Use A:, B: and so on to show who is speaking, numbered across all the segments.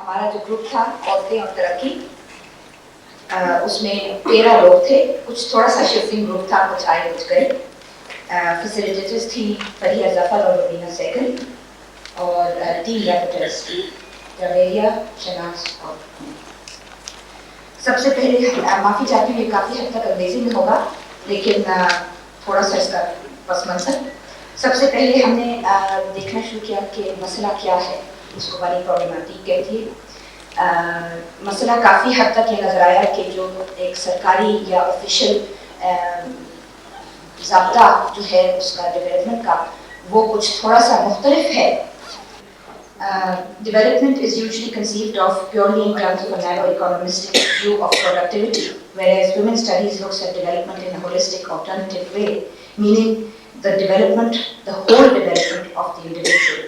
A: हमारा जो ग्रुप था औरतें और तरक्की, उसमें 13 लोग थे, कुछ थोड़ा सा शिफ्टिंग ग्रुप था, कुछ आए कुछ गए। फैसिलिटेटर्स थी तहीरा जफर और रबीना सैगल, और टीम रैपटर्स जवेरिया, शनाज और सबसे पहले माफ़ी चाहती हूँ, ये काफ़ी हद तक अंग्रेजी में होगा, लेकिन थोड़ा सा इसका पस मंजर। सबसे पहले हमने देखना शुरू किया कि मसला क्या है, इसको बड़ी प्रॉब्लमेटिक कहती है। मसला काफ़ी हद तक ये नज़र आया कि जो एक सरकारी या ऑफिशियल ज़ाब्ता जो है उसका डेवलपमेंट का, वो कुछ थोड़ा सा मुख्तलिफ है। Development is usually conceived of purely in terms of a narrow economistic view of productivity, whereas women's studies looks at development in a holistic, alternative way, meaning the development, the whole development of the individual,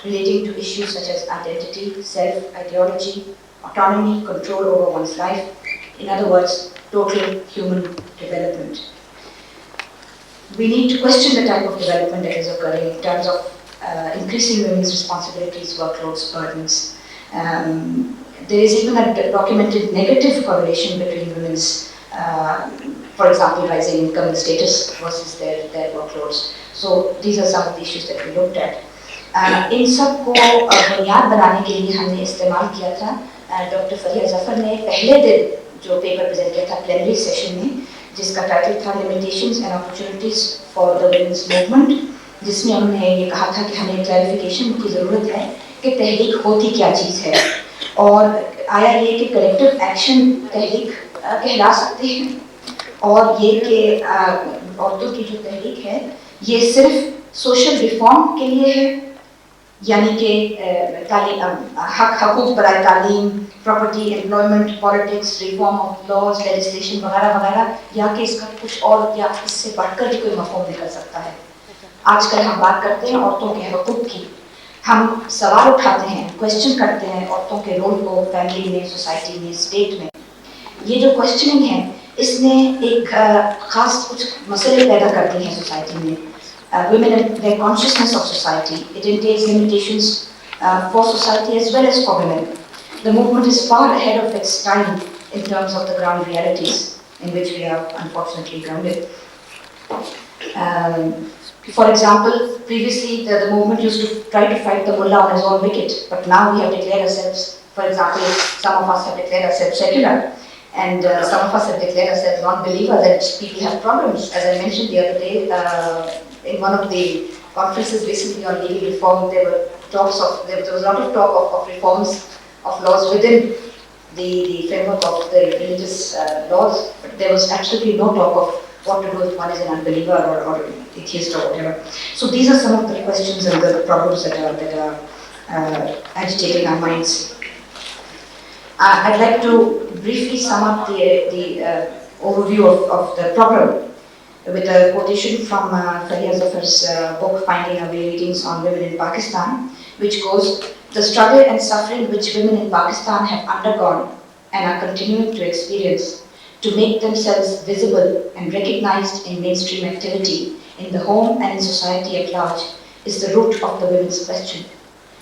A: relating to issues such as identity, self, ideology, autonomy, control over one's life. In other words, total human development. We need to question the type of development that is occurring in terms of increasing women's responsibilities, workloads, burdens. There is even a documented negative correlation between women's, for example, rising income and status versus their workloads. So these are some of the issues that we looked at. इन सब को बुनियाद बनाने के लिए हमने इस्तेमाल किया था डॉक्टर फरीहा जफर ने पहले दिन जो पेपर प्रेजेंट किया था प्लेनरी सेशन में, जिसका टाइटल था limitations and opportunities for the women's movement, जिसमें उन्होंने ये कहा था कि हमें क्लैरिफिकेशन की ज़रूरत है कि तहरीक होती क्या चीज़ है, और आया ये कि कलेक्टिव एक्शन तहरीक कहला सकते हैं, और ये कि औरतों की जो तहरीक है ये सिर्फ सोशल रिफॉर्म के लिए है, यानी कि हकूक़ बराए तालीम, property, employment, politics, reform of laws, legislation वगैरह वगैरह, या कि इसका कुछ और या इससे बढ़कर भी कोई मफ़हूम निकल सकता है। आजकल हम बात करते हैं औरतों के हकूक़ की, हम सवाल उठाते हैं, क्वेश्चन करते हैं औरतों के रोल को फैमिली में, सोसाइटी में, स्टेट में। ये जो क्वेश्चनिंग है इसने एक ख़ास कुछ मसले पैदा करती हैं सोसाइटी में। Women and their consciousness of society, it entails limitations for society as well as for women. The movement is far ahead of its time in terms of the ground realities in which we are unfortunately grounded. For example, previously the movement used to try to fight the mullah on his own wicket, but now we have declared ourselves, for example, some of us have declared ourselves secular, and some of us have declared ourselves non-believers, and people have problems. As I mentioned the other day, in one of the conferences recently on legal reform, there was a lot of talk of reforms of laws within the framework of the religious laws, but there was absolutely no talk of what to do if one is an unbeliever or atheist or whatever. So these are some of the questions and the problems that are agitating our minds. I'd like to briefly sum up the overview of the problem with a quotation from Fariha Zafar's book, Finding Our Way, Readings on Women in Pakistan, which goes, "The struggle and suffering which women in Pakistan have undergone and are continuing to experience to make themselves visible and recognized in mainstream activity in the home and in society at large is the root of the women's question,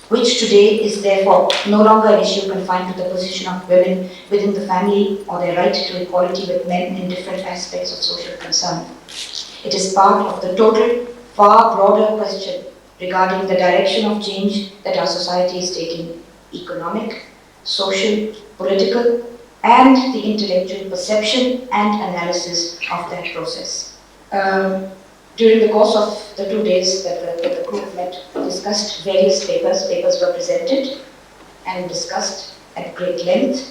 A: which today is therefore no longer an issue confined to the position of women within the family or their right to equality with men in different aspects of social concern. It is part of the total, far broader question regarding the direction of change that our society is taking, economic, social, political, and the intellectual perception and analysis of that process." During the course of the 2 days that the group met, we discussed various papers. Papers were presented and discussed at great length.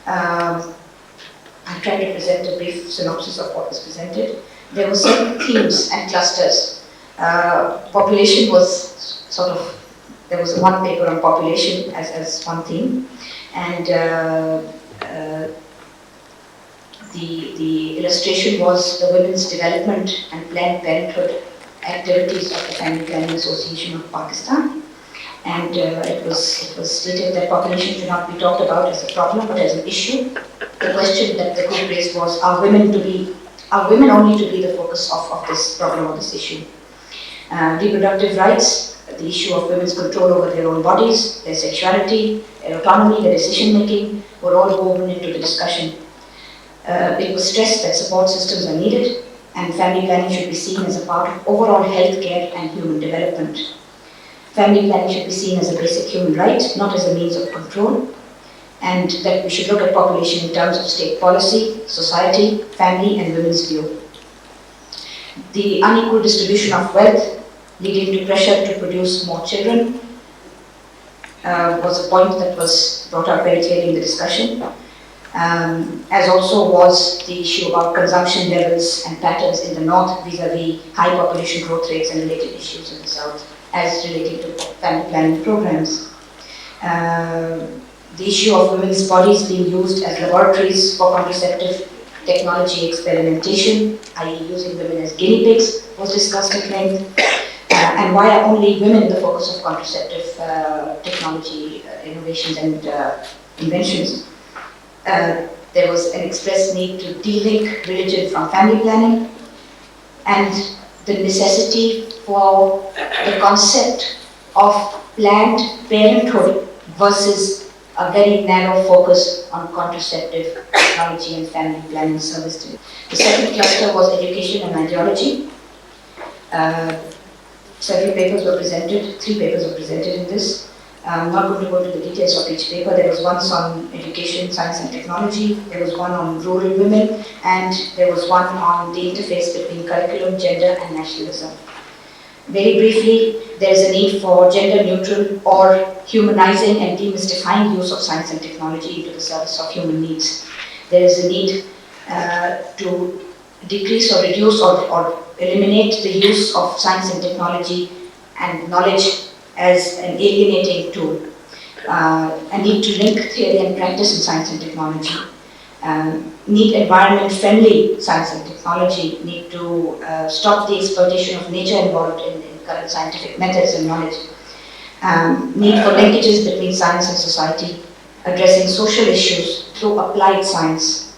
A: I tried to present a brief synopsis of what was presented. There were certain themes and clusters. Population was sort of, there was one paper on population as one theme, and the illustration was the Women's Development and Planned Parenthood activities of the Family Planning Association of Pakistan. And it was stated that population should not be talked about as a problem but as an issue. The question that the group raised was, are women only to be the focus of this problem or this issue? Reproductive rights the issue of women's control over their own bodies, their sexuality, their autonomy, their decision making were all woven into the discussion. It was stressed that support systems are needed and family planning should be seen as a part of overall healthcare and human development. Family planning should be seen as a basic human right, not as a means of control, and that we should look at population in terms of state policy, society, family and women's view. The unequal distribution of wealth leading to pressure to produce more children was a point that was brought up very clearly in the discussion, as also was the issue about consumption levels and patterns in the north vis-a-vis high population growth rates and related issues in the south as related to family planning programs. The issue of women's bodies being used as laboratories for contraceptive technology experimentation, i.e. using women as guinea pigs, was discussed at length. And why are only women the focus of contraceptive technology innovations and inventions? There was an express need to de-link religion from family planning and the necessity for the concept of planned parenthood versus a very narrow focus on contraceptive technology and family planning service. The second cluster was education and ideology. Several papers were presented, 3 papers were presented in this. I'm not going to go into the details of each paper. There was one on education, science and technology, there was one on rural women, and there was one on the interface between curriculum, gender and nationalism. Very briefly, there is a need for gender neutral or humanizing and demystifying use of science and technology into the service of human needs. There is a need to decrease or reduce or eliminate the use of science and technology and knowledge as an alienating tool. A need to link theory and practice in science and technology. Need environment-friendly science and technology. Need to stop the exploitation of nature involved in current scientific methods and knowledge. Need for linkages between science and society. Addressing social issues through applied science.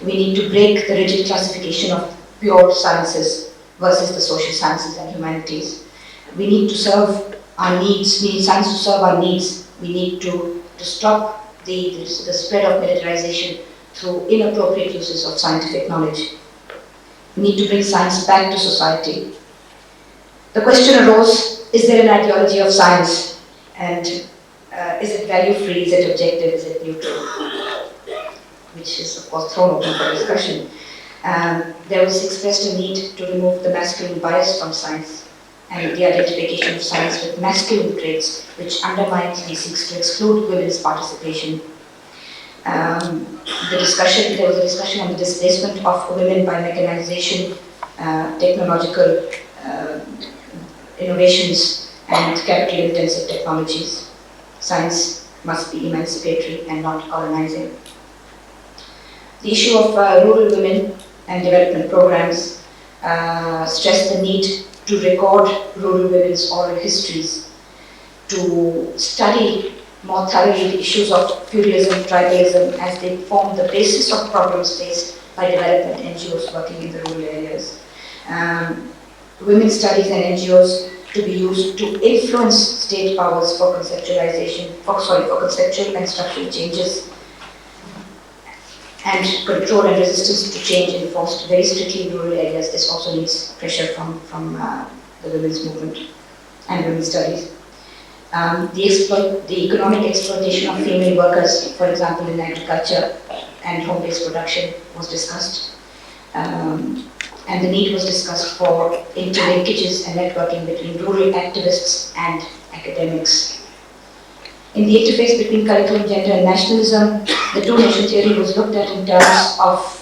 A: We need to break the rigid classification of pure sciences versus the social sciences and humanities. We need to serve our needs, we need science to serve our needs. We need to stop the spread of militarization through inappropriate uses of scientific knowledge. We need to bring science back to society. The question arose, is there an ideology of science? And is it value-free, is it objective, is it neutral? Which is of course thrown open for discussion. There was expressed a need to remove the masculine bias from science and the identification of science with masculine traits, which undermines and seeks to exclude women's participation. There was a discussion on the displacement of women by mechanization, technological innovations, and capital-intensive technologies. Science must be emancipatory and not colonizing. The issue of rural women and development programs stressed the need to record rural women's oral histories, to study more thoroughly issues of feudalism, tribalism, as they form the basis of problems faced by development NGOs working in the rural areas. Women's studies and NGOs to be used to influence state powers for conceptualization, for conceptual and structural changes, and control and resistance to change enforced very strictly in rural areas. This also needs pressure from the women's movement and women's studies. The economic exploitation of female workers, for example in agriculture and home-based production, was discussed. And the need was discussed for interlinkages and networking between rural activists and academics. In the interface between curriculum, gender and nationalism, the two-nation theory was looked at in terms of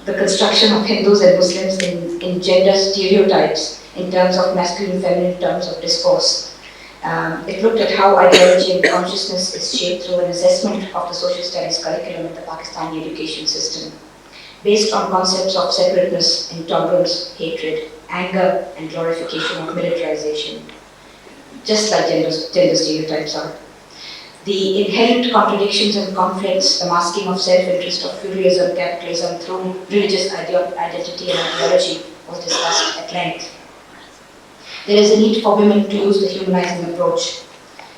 A: the construction of Hindus and Muslims in gender stereotypes, in terms of masculine and feminine, in terms of discourse. It looked at how ideology and consciousness is shaped through an assessment of the social studies curriculum in the Pakistani education system, based on concepts of separateness, intolerance, hatred, anger, and glorification of militarization, just like gender stereotypes are. The inherent contradictions and conflicts, the masking of self-interest of feudalism, capitalism through religious identity and ideology was discussed at length. There is a need for women to use the humanizing approach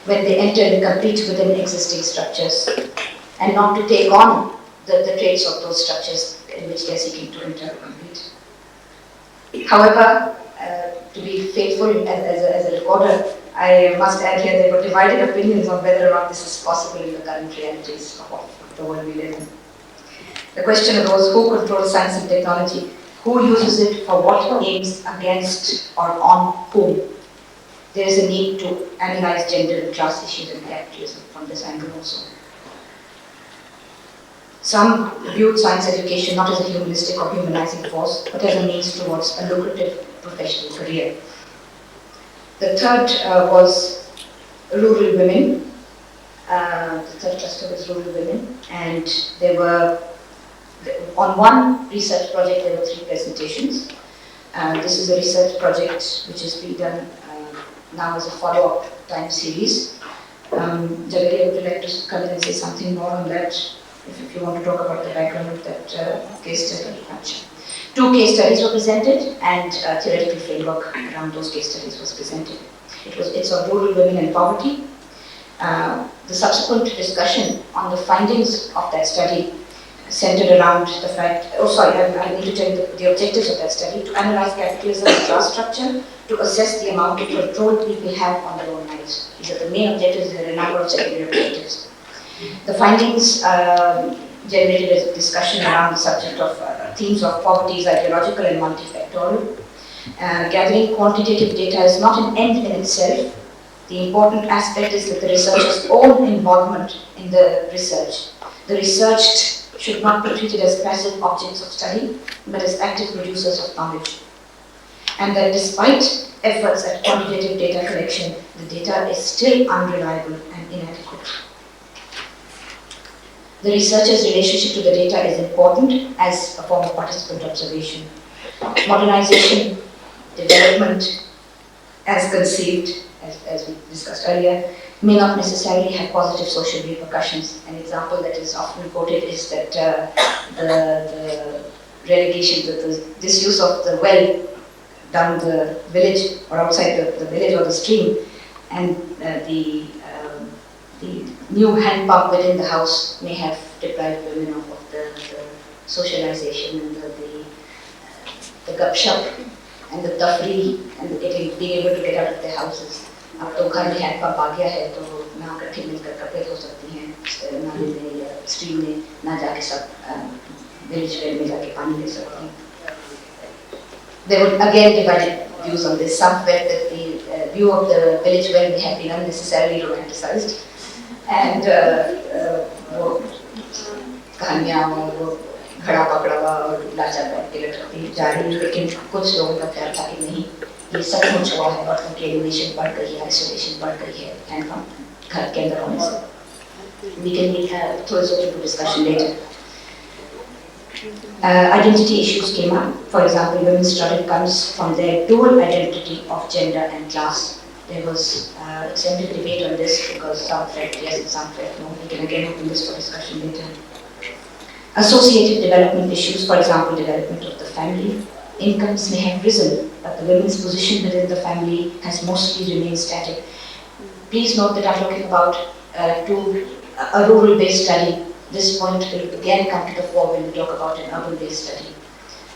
A: when they enter and compete within existing structures, and not to take on the traits of those structures in which they are seeking to enter or compete. However, to be faithful as a recorder, I must add here there were divided opinions on whether or not this is possible in the current realities of the world we live in. The question arose: who controls science and technology? Who uses it for what aims, against or on whom? There is a need to analyze gender and class issues and capitalism from this angle also. Some viewed science education not as a humanistic or humanizing force, but as a means towards a lucrative professional career. The third was rural women. The third cluster was rural women, and there were, on one research project, there were 3 presentations. This is a research project which is being done now as a follow-up time series. Tahira, would you like to come in and say something more on that? If you want to talk about the background of that case study. 2 case studies were presented, and a theoretical framework around those case studies was presented. It's on rural women and poverty. The subsequent discussion on the findings of that study centered around the fact, I need to tell you the objectives of that study: to analyze capitalism and class structure, to assess the amount of control people have on their own lives. These are the main objectives. There are a number of secondary objectives. The findings generated a discussion around the subject of themes of poverty is ideological and multifactorial. Gathering quantitative data is not an end in itself. The important aspect is that the researcher's own involvement in the research. The researched should not be treated as passive objects of study, but as active producers of knowledge. And that despite efforts at quantitative data collection, the data is still unreliable and inadequate. The researcher's relationship to the data is important as a form of participant observation. Modernization, development, as conceived, as we discussed earlier, may not necessarily have positive social repercussions. An example that is often quoted is that the relegation, the disuse of the well down the village or outside the village or the stream, and the new hand pump within the house may have deprived women of the socialization and the gupshup and the tafri and being able to get out of their houses. अब तो घर में hand pump आ गया है तो ना इकट्ठे मिलकर कपड़े धो सकती हैं नाले में या स्ट्रीम में, ना जाके सब विलेज वेल में जाके पानी ले सकती हैं. There were again divided views on this. Some felt that the view of the village well may have been unnecessarily romanticized, and वो कहानियाँ वो घड़ा पकड़ा हुआ और लाचा बैठ के लटकती जा रही, लेकिन कुछ लोगों का ख्याल था कि नहीं, ये सचमुच हुआ है, औरतों की एलिमिनेशन बढ़ गई है, आइसोलेशन बढ़ गई है, एंड हम घर के अंदर होने से. We can have those sort of discussion later. Identity issues came up. For example, women's struggle comes from their dual identity of gender and class. There was extended debate on this because some felt yes and some felt no. We can again open this for discussion later. Associated development issues, for example, development of the family. Incomes may have risen, but the women's position within the family has mostly remained static. Please note that I'm talking about a rural-based study. This point will again come to the fore when we talk about an urban-based study.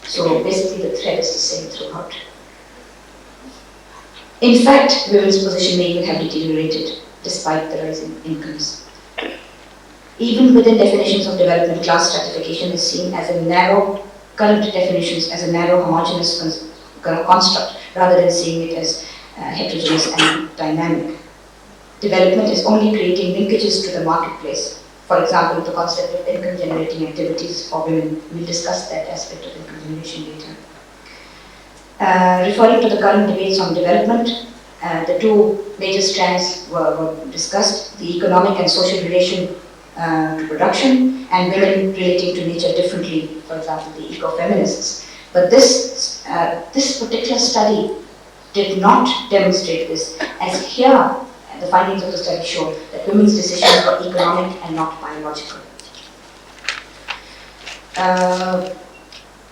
A: So basically the thread is the same throughout. In fact, women's position may even have deteriorated despite the rising incomes. Even within definitions of development, class stratification is seen as a narrow, current definitions as a narrow homogeneous construct rather than seeing it as heterogeneous and dynamic. Development is only creating linkages to the marketplace. For example, the concept of income generating activities for women. We'll discuss that aspect of income generation later. Referring to the current debates on development, the 2 major strands were discussed: the economic and social relation to production, and women relating to nature differently, for example, the ecofeminists. But this particular study did not demonstrate this, as here the findings of the study show that women's decisions were economic and not biological.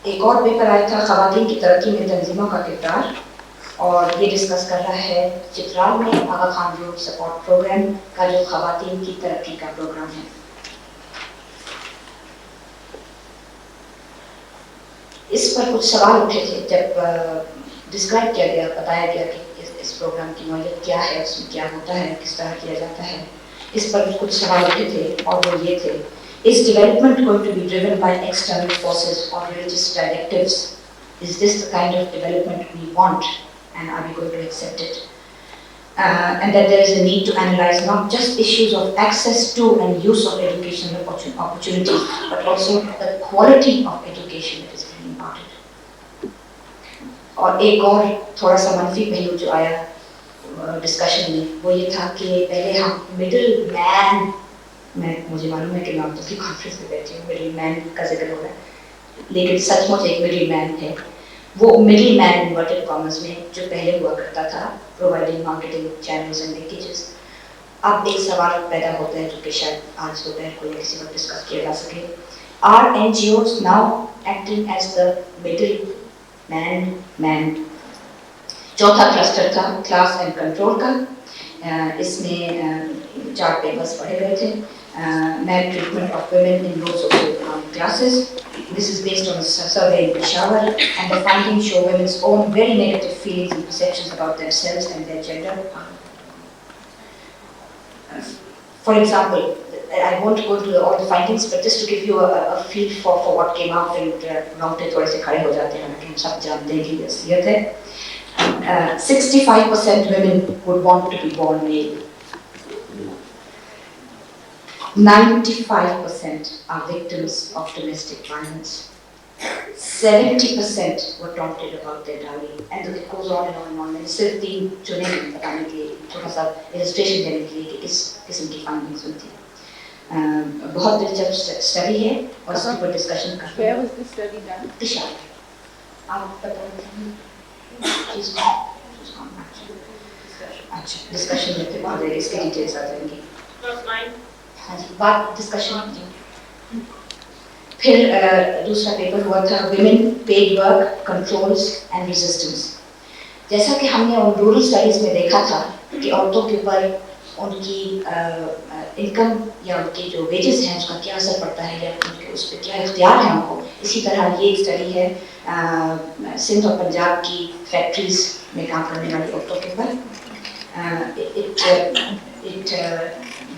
A: एक और paper आया था ख़वातीन की तरक्की में तंजीमों का किरदार, और ये डिस्कस कर रहा है चित्राल में आगा खान रोड सपोर्ट प्रोग्राम का जो ख़वातीन की तरक्की का प्रोग्राम है। इस पर कुछ सवाल उठे थे जब डिस्क्राइब किया गया, बताया गया कि इस प्रोग्राम की नौयत क्या है, उसमें क्या होता है, किस तरह किया जाता है। इस पर कुछ सवाल उठे थे और वो ये थे, Is development going to be driven by external forces or religious directives? Is this the kind of development we want, and are we going to accept it? And that there is a need to analyze not just issues of access to and use of educational opportunities, but also the quality of education that is being imparted. और एक और थोड़ा सा मनफी पहलू जो आया discussion में वो ये था कि पहले हम मिडिल मैन, मुझे मालूम है कि मैं आपकी कॉन्फ्रेंस में बैठी हूँ, मिडिल मैन का जिक्र हो रहा है, लेकिन सचमुच एक मिडिल मैन है। वो मिडिल मैन इन्वर्टेड कॉमर्स में जो पहले हुआ करता था, providing marketing channels and linkages. अब एक सवाल पैदा होता है जो कि शायद आज दोपहर को किसी वक्त डिस्कस किया जा सके। Are NGOs now acting as the middle man? चौथा क्लस्टर था क्लास एंड कंट्रोल का। इसमें 4 पेपर्स पढ़े गए थे। Maltreatment of women in low socioeconomic classes. This is based on a survey in Peshawar, and the findings show women's own very negative feelings and perceptions about themselves and their gender. For example, I won't go into all the findings, but just to give you a feel for what came out, and रोंगटे थोड़े से खड़े हो जाते हैं, लेकिन हम सब जानते हैं कि असलियत है। 65% women would want to be born male. 95% are victims of domestic violence. 70% were taunted about their dowry, and it goes on and on and on. मैंने सिर्फ 3 चुने बताने के लिए, थोड़ा सा illustration देने के लिए कि इस किस्म की findings हुई थी। बहुत दिलचस्प स्टडी है और उसके ऊपर डिस्कशन करते हैं।
B: Where was the study done?
A: Peshawar. आप बताइए। अच्छा, डिस्कशन में फिर बाद में इसके डिटेल्स आ जाएंगे। हाँ जी, बात डिस्कशन की। फिर दूसरा पेपर हुआ था women paid work controls and resistance. जैसा कि हमने उन रूरल स्टडीज में देखा था कि औरतों के ऊपर उनकी इनकम या उनके जो वेजेस हैं उसका क्या असर पड़ता है या उनके उस पर क्या इख्तियार है उनको। इसी तरह ये एक स्टडी है सिंध और पंजाब की फैक्ट्रीज में काम करने वाली औरतों के ऊपर।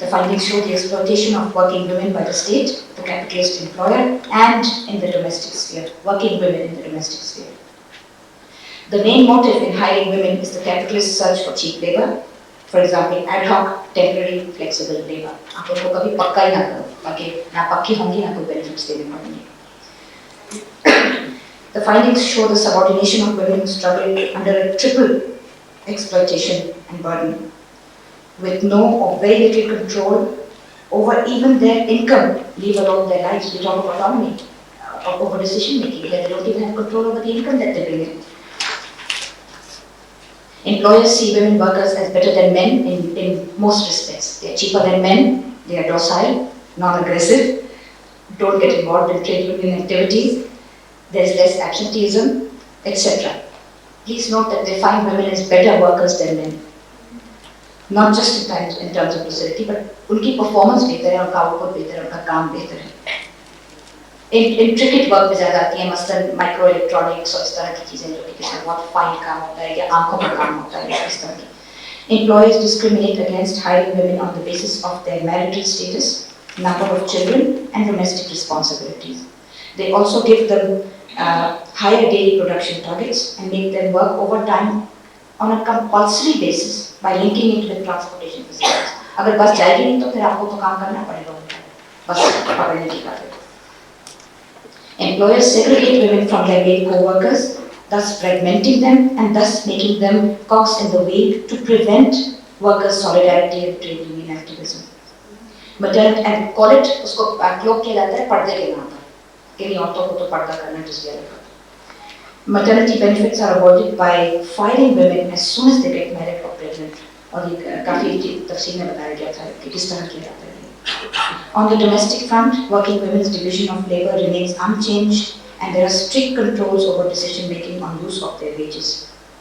A: The findings show the exploitation of working women by the state, the capitalist employer, and in the domestic sphere, working women in the domestic sphere. The main motive in hiring women is the capitalist search for cheap labor, for example, ad hoc, temporary, flexible labor. आप उनको कभी पक्का ही ना करो, ताकि ना पक्की होंगी ना कोई benefits देने पड़ेंगे। The findings show the subordination of women struggling under a triple exploitation and burden, with no or very little control over even their income, leave alone their lives. We talk about autonomy, over decision making, where they don't even have control over the income that they bring in. Employers see women workers as better than men in most respects. They are cheaper than men, they are docile, non-aggressive, don't get involved in trade union activities, there is less absenteeism, etc. Please note that they find women as better workers than men. Not just in terms of facility, but उनकी performance बेहतर है, उनका output बेहतर है, उनका काम बेहतर है। Intricate work में ज़्यादा आती है, मसलन माइक्रो इलेक्ट्रॉनिक्स और इस तरह की चीज़ें जो कि किसी में बहुत फाइन काम होता है या आंखों पर काम होता है या इस तरह की। Employers discriminate against hiring women on the basis of their marital status, number of children, and domestic responsibilities. They also give them higher daily production targets and make them work overtime on a compulsory basis by linking it with transportation facilities. अगर बस जाएगी नहीं तो फिर आपको तो काम करना पड़ेगा बस पकड़ने की खातिर। Employers segregate women from their male co-workers, thus fragmenting them and thus making them cogs in the wheel to prevent workers' solidarity and trade union activism. Maternity and call it उसको क्लोक किया जाता है पर्दे के नाम पर, कि औरतों को तो पर्दा करना जरूरी है। Maternity benefits are avoided by firing women as soon as they get married or pregnant. और ये काफी तफसील में बताया गया था कि किस तरह किया जाता है। On the domestic front, working women's division of labor remains unchanged, and there are strict controls over decision making on use of their wages.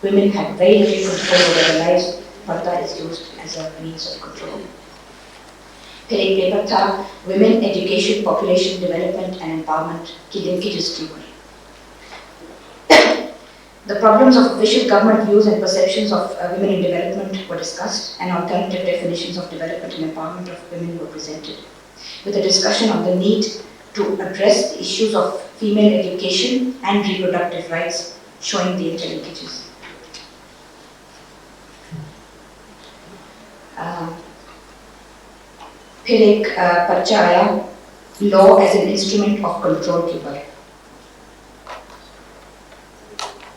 A: women had very little control over their lives. Parda is used as a means of control. फिर एक paper था women education, population development and empowerment की linkages के ऊपर. The problems of official government views and perceptions of women in development were discussed, and alternative definitions of development and empowerment of women were presented, with a discussion on the need to address the issues of female education and reproductive rights, showing the interlinkages. फिर एक पर्चा आया law as an instrument of control के ऊपर.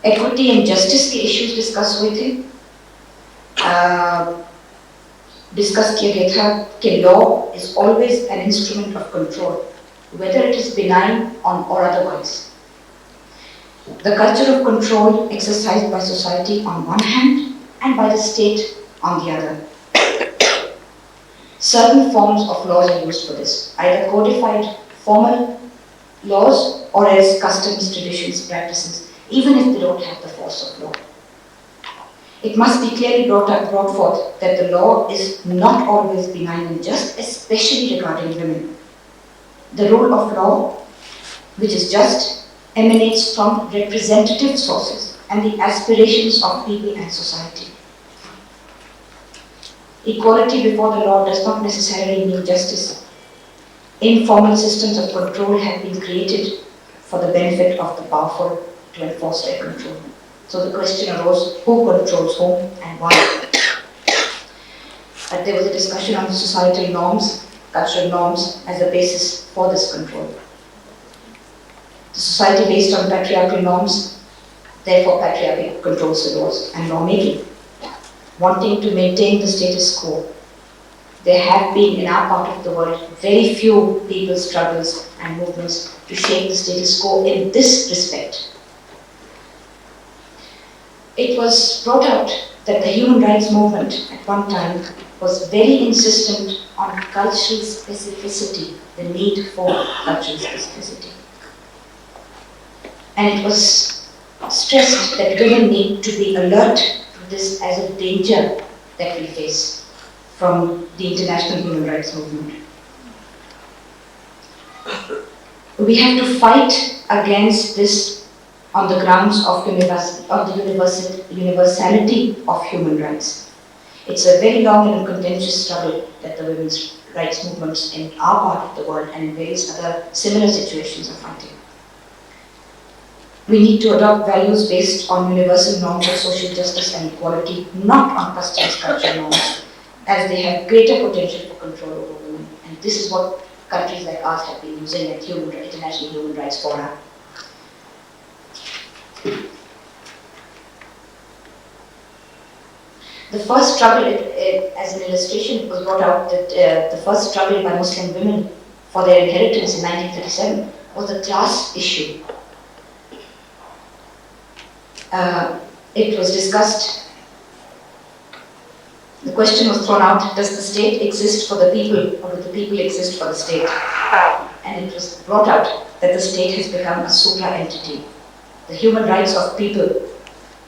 A: Equity and justice के issues discuss हुए थे. Discuss किया गया था कि law is always an instrument of control, whether it is benign or otherwise. The culture of control exercised by society on one hand and by the state on the other. Certain forms of laws are used for this, either codified formal laws or as customs, traditions, practices, even if they don't have the force of law. It must be clearly brought forth that the law is not always benign and just, especially regarding women. The rule of law, which is just, emanates from representative sources and the aspirations of people and society. Equality before the law does not necessarily mean justice. Informal systems of control have been created for the benefit of the powerful to enforce their control. So the question arose, who controls whom and why? There was a discussion on societal norms, cultural norms as the basis for this control. The society based on patriarchal norms, therefore patriarchy controls the laws and lawmaking. Wanting to maintain the status quo, there have been in our part of the world very few people's struggles and movements to shake the status quo in this respect. It was brought out that the human rights movement at one time was very insistent on cultural specificity, the need for cultural specificity. And it was stressed that women need to be alert to this as a danger that we face from the international human rights movement. We have to fight against this on the grounds of the universality of human rights. It's a very long and contentious struggle that the women's rights movements in our part of the world and in various other similar situations are fighting. We need to adopt values based on universal norms of social justice and equality, not on customs, cultural norms, as they have greater potential for control over women. And this is what countries like ours have been using at international human rights fora. The first struggle, as an illustration, it was brought out that the first struggle by Muslim women for their inheritance in 1937 was a class issue. It was discussed, the question was thrown out, does the state exist for the people or do the people exist for the state? And it was brought out that the state has become a supra-entity. The human rights of people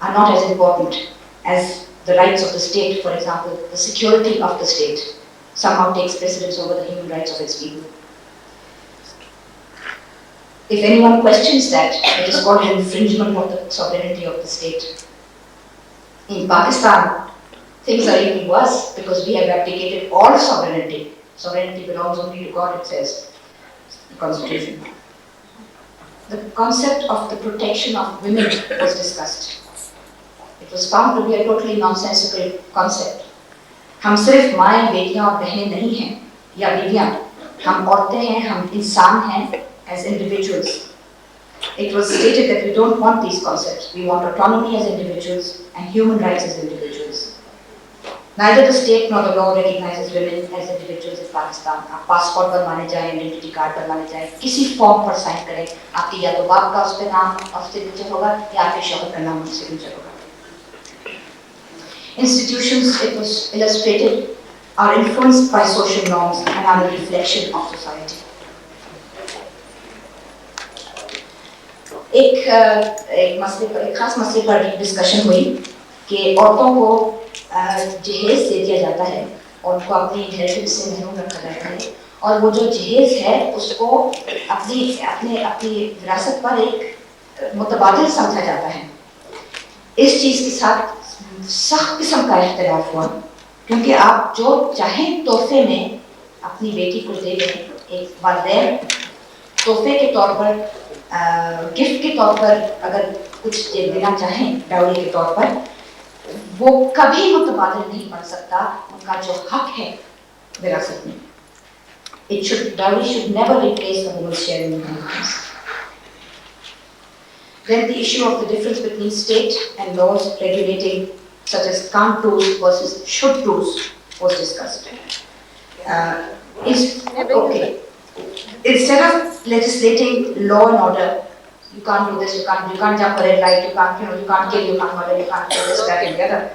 A: are not as important as the rights of the state. For example, the security of the state somehow takes precedence over the human rights of its people. If anyone questions that, it is called an infringement of the sovereignty of the state. In Pakistan, things are even worse because we have abdicated all sovereignty. Sovereignty belongs only to God, it says, the Constitution. The concept of the protection of women was discussed. It was found to be a totally nonsensical concept. हम सिर्फ माएं, बेटियां और बहनें नहीं हैं या बीवियां, हम औरतें हैं, हम इंसान हैं as individuals. It was stated that we don't want these concepts. We want autonomy as individuals and human rights as individuals. Neither the state nor the law recognizes women as individuals in Pakistan. आप passport बनवाने जाएं, identity card बनवाने जाएं, किसी form पर sign करें, आपके या तो बाप का उस पे नाम और सिग्नेचर होगा या आपके शोहर का नाम और सिग्नेचर होगा. Institutions, it was illustrated, are influenced by social norms and are a reflection of society. एक खास मसले पर डिस्कशन हुई कि औरतों को जहेज दे दिया जाता है और उनको अपनी इनहेरिटेंस से महरूम रखा जाता है, और वो जो जहेज है उसको अपनी विरासत पर एक मुतबादिल समझा जाता है। इस चीज़ के साथ सख्त किस्म का इख्तिलाफ हुआ, क्योंकि आप जो चाहें तोहफे में अपनी बेटी को दे दें, एक वालिदैन तोहफे के तौर पर, गिफ्ट के तौर पर अगर कुछ देना चाहें डाउरी के तौर पर, वो कभी मुतबादिल नहीं बन सकता उनका जो हक है विरासत में। Dowry should never replace the woman's share in inheritance. Then the issue of the difference between state and laws regulating, such as can't do's versus should do's, was discussed. Okay. Instead of legislating law and order, you can't do this, you can't jump a red light, you can't kill, you can't murder, you can't do this, that, and the other.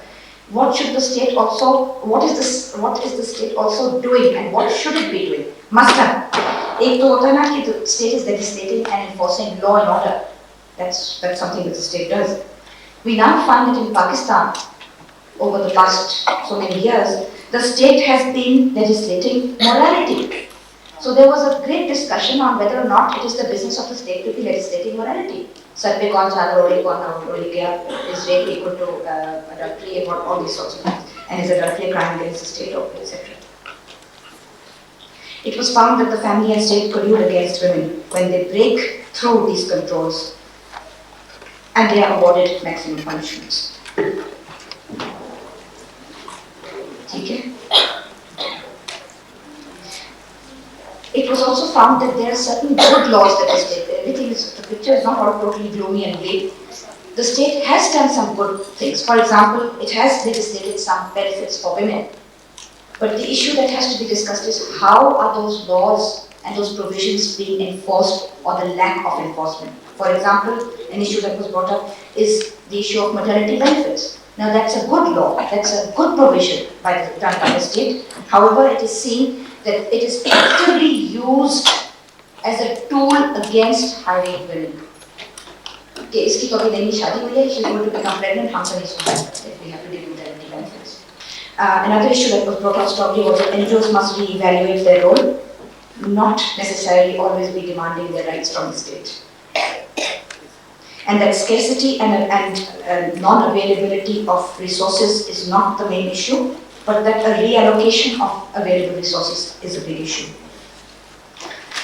A: What is the state also doing, and what should it be doing? Maslan, एक तो होता है ना कि the state is legislating and enforcing law and order. That's something that the state does. We now find that in Pakistan, over the past so many years, the state has been legislating morality. So there was a great discussion on whether or not it is the business of the state to be legislating morality. Sar pe kaun jala roli, kaun na roli, kya is rape equal to adultery, and all these sorts of things, and is adultery a crime against the state, etc. It was found that the family and state collude against women when they break through these controls, and they are awarded maximum punishments. Okay. It was also found that there are certain good laws that the state, the picture is not all totally gloomy and bleak. The state has done some good things. For example, it has legislated some benefits for women. But the issue that has to be discussed is how are those laws and those provisions being enforced, or the lack of enforcement. For example, an issue that was brought up is the issue of maternity benefits. Now that's a good law, that's a good provision done by the state. However, it is seen that it is actively used as a tool against high-rate women. कि इसकी तो अभी नई शादी हुई है, she's going to become pregnant, हम नहीं सोच सकते, we have to deal with maternity benefits. Another issue that was brought up strongly was that NGOs must re-evaluate their role, not necessarily always be demanding their rights from the state. And that scarcity and non-availability of resources is not the main issue, but that a reallocation of available resources is a big issue.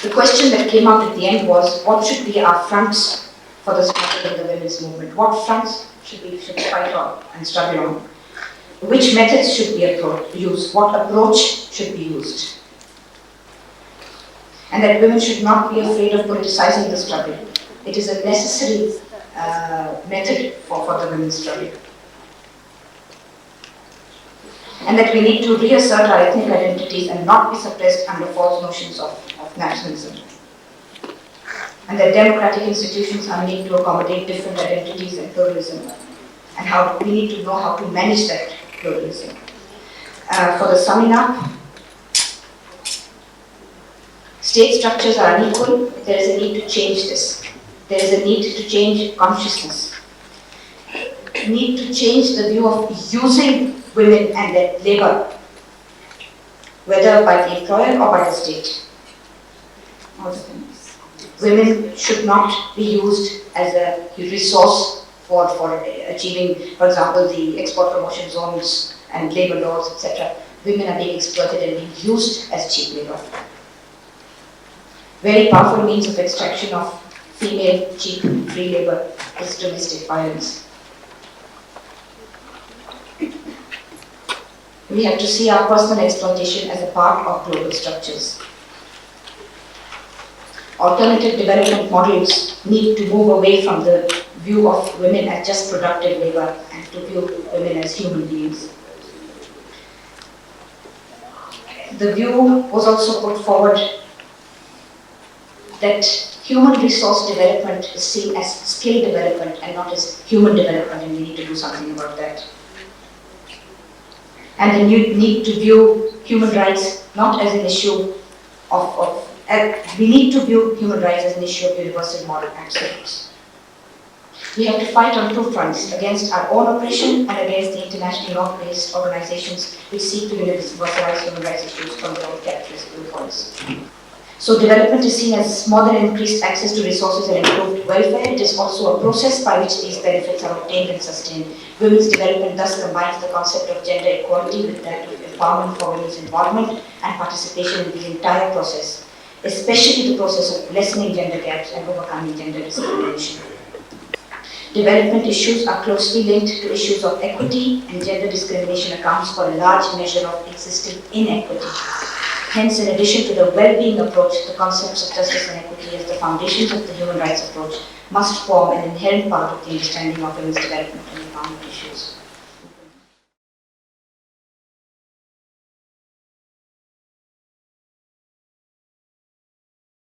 A: The question that came out at the end was, what should be our fronts for the struggle in the women's movement? What fronts should we fight on and struggle on? Which methods should be used? What approach should be used? And that women should not be afraid of politicizing the struggle. It is a necessary method for the women's struggle. And that we need to reassert our ethnic identities and not be suppressed under false notions of nationalism. And that democratic institutions are made to accommodate different identities and pluralism, and how we need to know how to manage that pluralism. For the summing up, state structures are unequal. There is a need to change this. There is a need to change consciousness. Need to change the view of using women and their labor, whether by the employer or by the state. Women should not be used as a resource for achieving, for example, the export promotion zones and labor laws, etc. Women are being exploited and being used as cheap labor. Very powerful means of extraction of female cheap free labor is domestic violence. We have to see our personal exploitation as a part of global structures. Alternative development models need to move away from the view of women as just productive labor and to view women as human beings. The view was also put forward that human resource development is seen as skill development and not as human development, and we need to do something about that. And then you need to view human rights not as an issue we need to view human rights as an issue of universal moral absolutes. We have to fight on two fronts, against our own oppression and against the international law-based organizations which seek to universalize human rights issues from their own capitalist viewpoints. So development is seen as more than increased access to resources and improved welfare. It is also a process by which these benefits are obtained and sustained. Women's development thus combines the concept of gender equality with that of empowerment for women's involvement and participation in the entire process, especially the process of lessening gender gaps and overcoming gender discrimination. Development issues are closely linked to issues of equity, and gender discrimination accounts for a large measure of existing inequity. Hence, in addition to the well-being approach, the concepts of justice and equity as the foundations of the human rights approach must form an inherent part of the understanding of women's development and empowerment issues.